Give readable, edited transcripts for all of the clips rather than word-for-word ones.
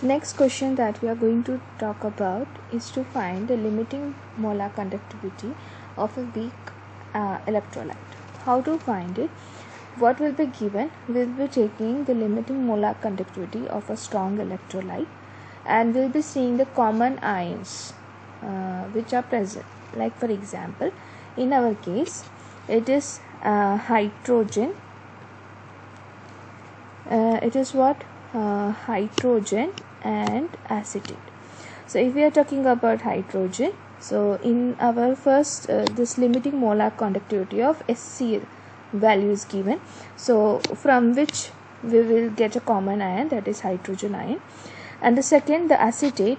Next question that we are going to talk about is to find the limiting molar conductivity of a weak electrolyte. How to find it? What will be given? We'll be taking the limiting molar conductivity of a strong electrolyte, and we'll be seeing the common ions which are present. Like for example, in our case, it is hydrogen. It is what? Hydrogen and acetate. So if we are talking about hydrogen, so in our first this limiting molar conductivity of HCl value is given, so from which we will get a common ion, that is hydrogen ion, and the second, the acetate,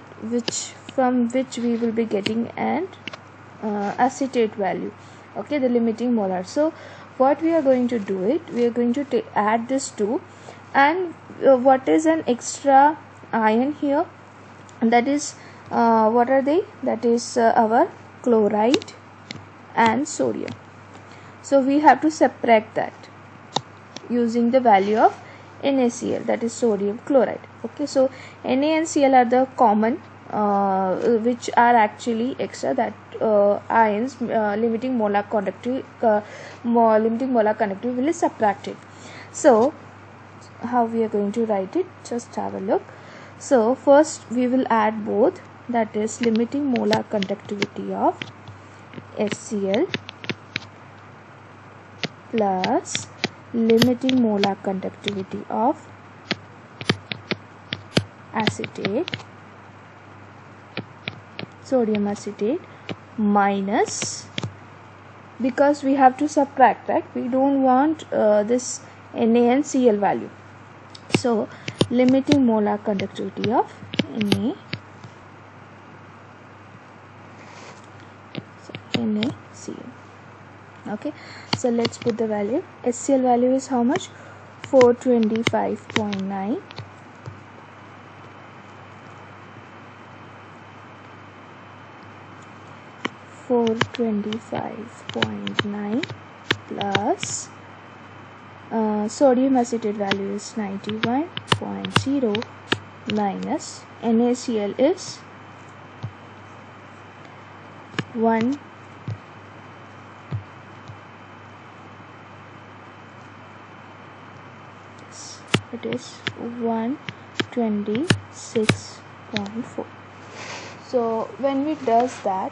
from which we will be getting an acetate value, okay, the limiting molar. So what we are going to do it, we are going to add this two, and what is an extra ion here, that is what are they? That is our chloride and sodium. So we have to subtract that using the value of NaCl, that is sodium chloride. Okay, so Na and Cl are the common which are actually extra, that ions limiting molar conductivity will be subtracted. So how we are going to write it, just have a look. So first we will add both, that is limiting molar conductivity of HCl plus limiting molar conductivity of acetate, sodium acetate, minus, because we have to subtract, right? We don't want this Na and Cl value. So limiting molar conductivity of NaCl. Okay, so let's put the value. HCl value is how much? 425.9. Plus sodium acetate value is 91.0 minus NaCl is 1. It is 126.4. So when we does that,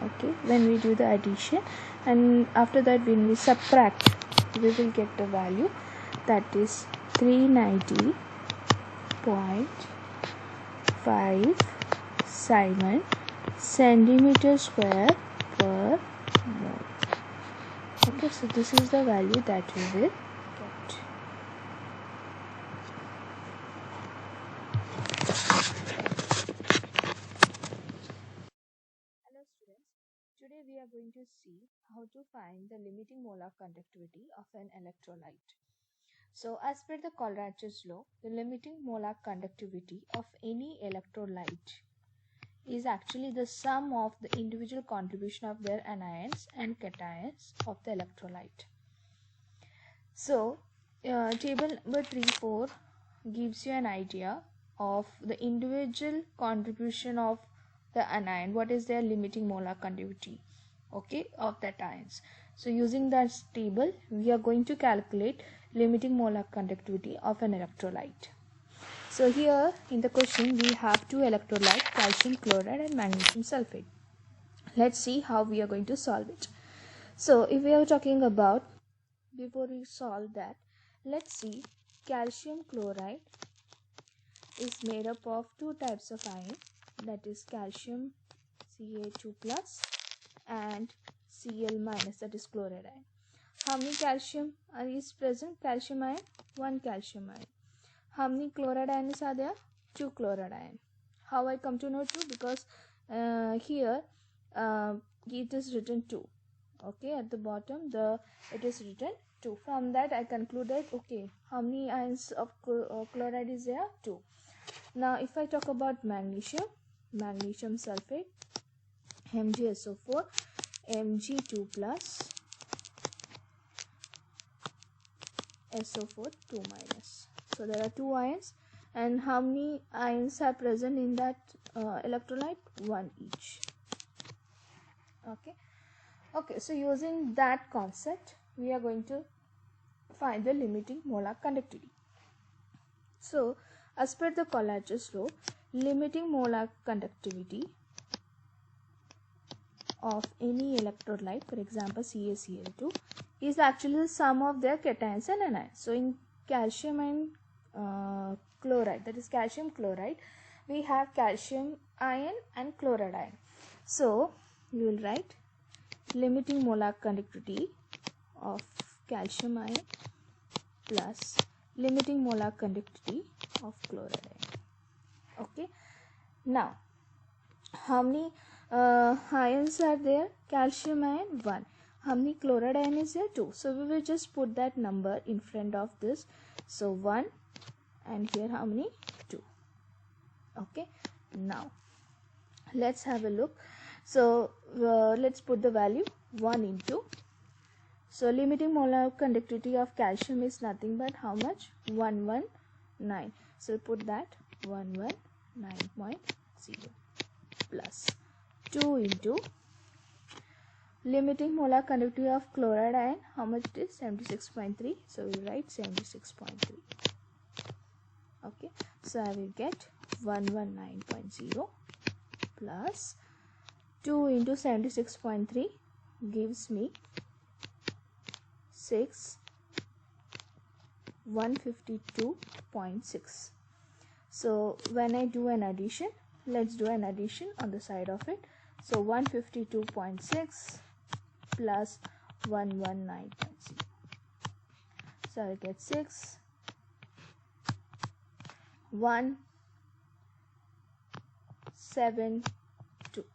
okay, when we do the addition, and after that when we subtract, we will get the value, that is 390.57 centimeter square per mole. Okay, so this is the value that we will get. Hello students, today we are going to see how to find the limiting molar conductivity of an electrolyte. So as per the Colratch's law, the limiting molar conductivity of any electrolyte is actually the sum of the individual contribution of their anions and cations of the electrolyte. So table number 3-4 gives you an idea of the individual contribution of the anion, what is their limiting molar conductivity, okay, of that ions. So using that table, we are going to calculate limiting molar conductivity of an electrolyte. So here in the question we have two electrolytes, calcium chloride and magnesium sulfate. Let's see how we are going to solve it. So if we are talking about, before we solve that, let's see, calcium chloride is made up of two types of ion, that is calcium Ca2 plus and Cl minus, that is chloride ion. How many calcium is present? Calcium ion, 1 calcium ion. How many chloride ions are there? 2 chloride ion. How I come to know 2? Because here it is written 2. Okay, at the bottom it is written 2. From that I concluded, okay, how many ions of chloride is there? 2. Now if I talk about magnesium sulfate, MgSO4, Mg2 plus, SO4 2 minus. So there are two ions and how many ions are present in that electrolyte? 1 each. Okay, so using that concept, we are going to find the limiting molar conductivity. So as per the Collatz law, limiting molar conductivity of any electrolyte, for example CaCl2, is actually the sum of their cations and anions. So in calcium and chloride, that is calcium chloride, we have calcium ion and chloride ion. So we will write limiting molar conductivity of calcium ion plus limiting molar conductivity of chloride ion. Okay, now how many ions are there? Calcium ion 1. How many chloride ion is there? 2. So we will just put that number in front of this. So 1, and here how many? 2. Okay, now let's have a look. So let's put the value 1 into. So limiting molar conductivity of calcium is nothing but how much? 119. So put that 119.0 plus 2 into limiting molar conductivity of chloride ion. How much it is? 76.3. So we will write 76.3. Okay, so I will get 119.0 plus 2 into 76.3 gives me 152.6. So when I do an addition, let's do an addition on the side of it. So 152.6 plus 119.0. So I get 6 172.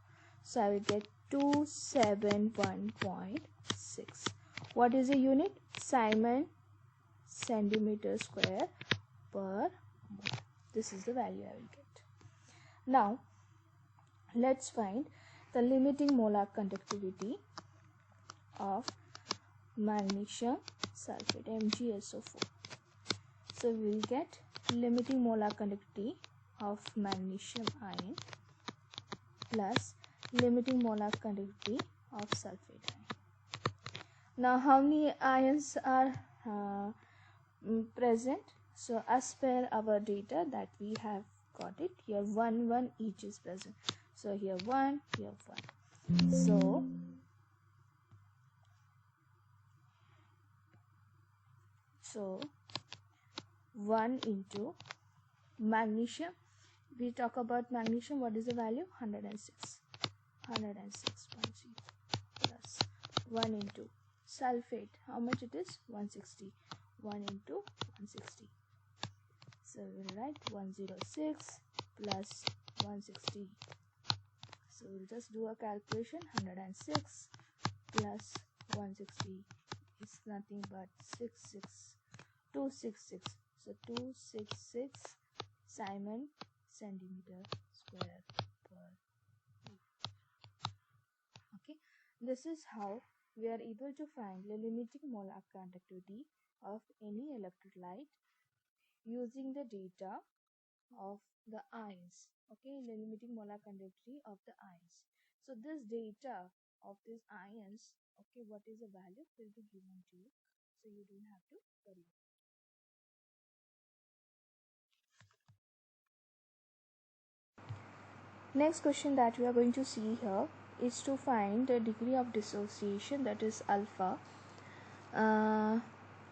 So I will get 271.6. What is the unit? Simon centimeter square per mole. This is the value I will get. Now let's find the limiting molar conductivity of magnesium sulfate, MgSO4. So we will get limiting molar conductivity of magnesium ion plus limiting molar conductivity of sulfate ion. Now how many ions are present? So as per our data that we have got it, here 1 each is present. So here 1, here 1. So 1 into magnesium. We talk about magnesium. What is the value? 106. 106.0 plus 1 into sulfate. How much it is? 160. 1 into 160. So we will write 106 plus 160. So we'll just do a calculation. 106 plus 160 is nothing but 266. So 266 Simon centimeter square per mole. Okay, this is how we are able to find the limiting molar conductivity of any electrolyte using the data of the ions. Okay, the limiting molar conductivity of the ions. So this data of these ions, okay, what is the value will be given to you, so you don't have to worry. Next question that we are going to see here is to find the degree of dissociation, that is alpha.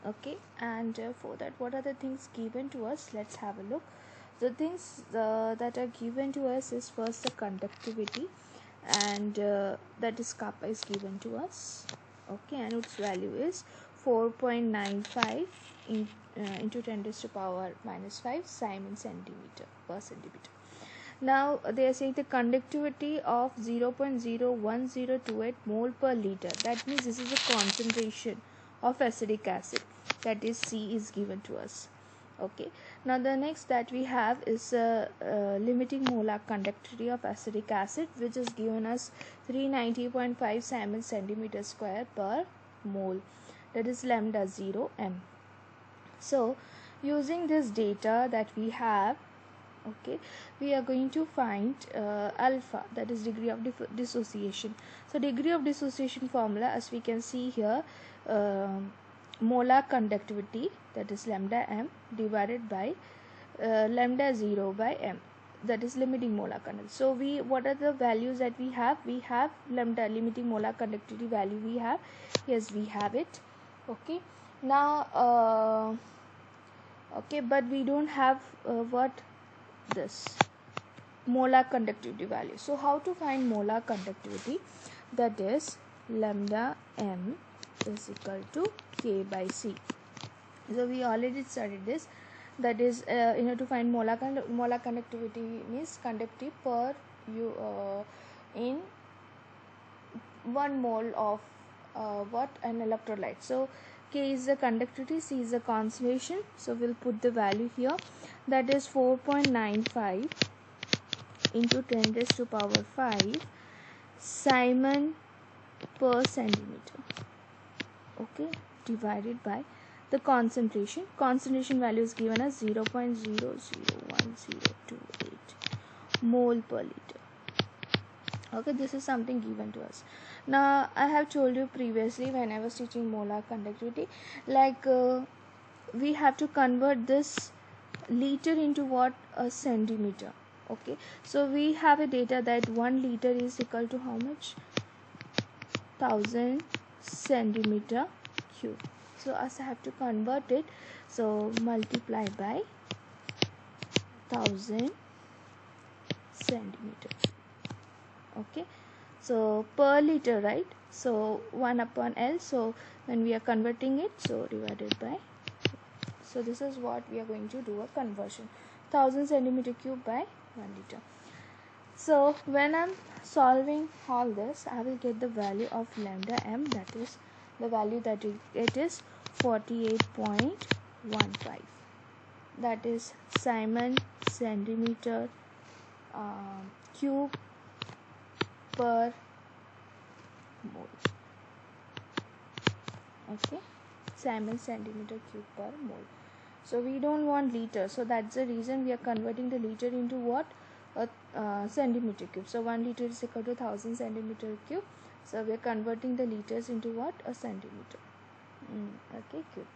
Okay, and for that, what are the things given to us? Let's have a look. The things that are given to us is first the conductivity, and that is kappa is given to us. Okay, and its value is 4.95 into 10 raised to power minus 5 Simon centimeter per centimeter. Now they are saying the conductivity of 0.01028 mole per liter. That means this is the concentration of acetic acid, that is C, is given to us. Okay, now the next that we have is limiting molar conductivity of acetic acid, which is given us 390.5 Simon centimeter square per mole, that is lambda 0 m. So using this data that we have, okay, we are going to find alpha, that is degree of dissociation. So degree of dissociation formula, as we can see here, molar conductivity, that is lambda m, divided by lambda 0 by m, that is limiting molar conductivity. So what are the values that we have? We have lambda, limiting molar conductivity value we have. Yes, we have it. Okay, now okay, but we don't have what this molar conductivity value. So how to find molar conductivity? That is lambda m is equal to K by C. So we already studied this. That is, to find molar conductivity means conductivity per in 1 mole of an electrolyte. So K is the conductivity, C is the concentration. So we'll put the value here. That is 4.95 into 10 raised to power 5 Simon per centimeter. Okay, divided by the concentration. Concentration value is given as 0.001028 mole per liter. Okay, this is something given to us. Now I have told you previously when I was teaching molar conductivity, like we have to convert this liter into what? A centimeter. Okay, so we have a data that 1 liter is equal to how much? 1000 centimeter cube. So as I have to convert it, so multiply by 1000 centimeter. Okay, so per liter, right? So 1 upon L. So when we are converting it, so divided by. So this is what we are going to do a conversion. 1000 centimeter cube by 1 liter. So when I'm solving all this, I will get the value of lambda m, that is the value that it is 48.15. That is Simon centimeter cube per mole. Okay, Simon centimeter cube per mole. So we don't want liter, so that's the reason we are converting the liter into what? A centimeter cube. So 1 liter is equal to 1000 centimeter cube. So we are converting the liters into what? A centimeter. Okay, cube.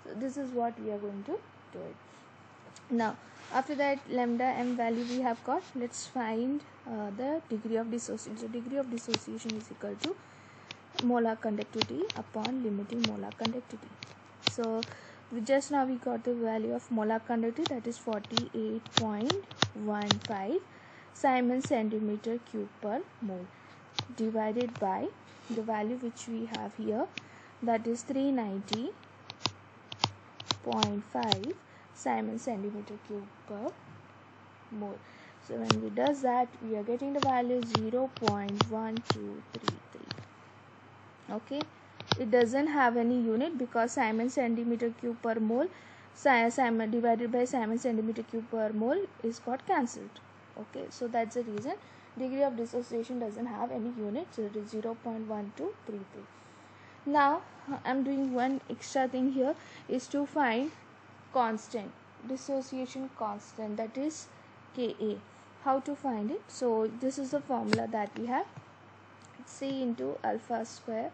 So this is what we are going to do it. Now after that lambda m value we have got, let's find the degree of dissociation. So degree of dissociation is equal to molar conductivity upon limiting molar conductivity. So just now we got the value of molar conductivity, that is 48.15 Simon centimeter cube per mole, divided by the value which we have here, that is 390.5 Simon centimeter cube per mole. So when we does that, we are getting the value 0.1233. Okay, it doesn't have any unit because Simon centimeter cube per mole, Simon divided by Simon centimeter cube per mole is got cancelled. Okay, so that's the reason degree of dissociation doesn't have any unit, so it is 0.1233. Now I'm doing one extra thing here, is to find constant, dissociation constant, that is Ka. How to find it? So this is the formula that we have, C into alpha square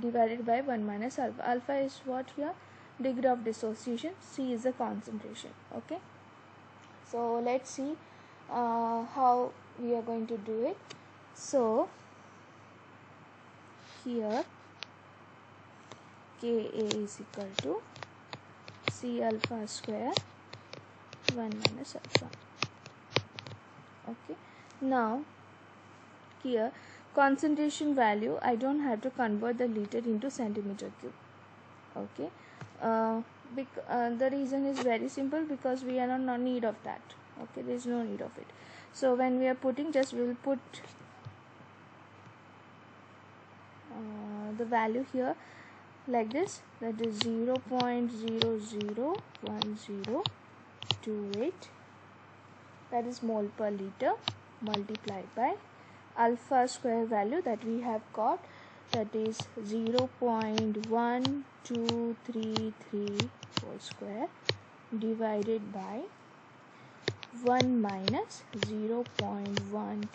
divided by 1 minus alpha. Alpha is what here? Degree of dissociation. C is the concentration. Okay, so let's see how we are going to do it. So here Ka is equal to C alpha square 1 minus alpha. Okay, now here concentration value, I don't have to convert the liter into centimeter cube. Okay, the reason is very simple, because we are not in need of that. Okay, there is no need of it. So when we are putting, just we will put the value here like this, that is 0.001028, that is mole per liter, multiplied by alpha square value that we have got, that is 0.1233 whole square, divided by 1 minus 0.1233.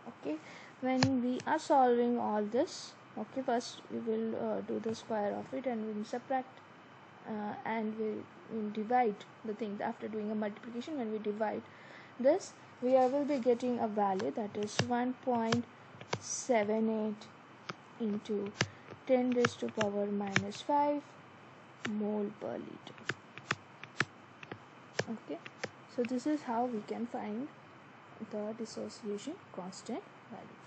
Okay, when we are solving all this, okay, first we will do the square of it and we'll subtract and we'll divide the things. After doing a multiplication, when we divide this, we will be getting a value that is 1.78 into 10 raised to power minus 5 mole per liter. Okay, so this is how we can find the dissociation constant value.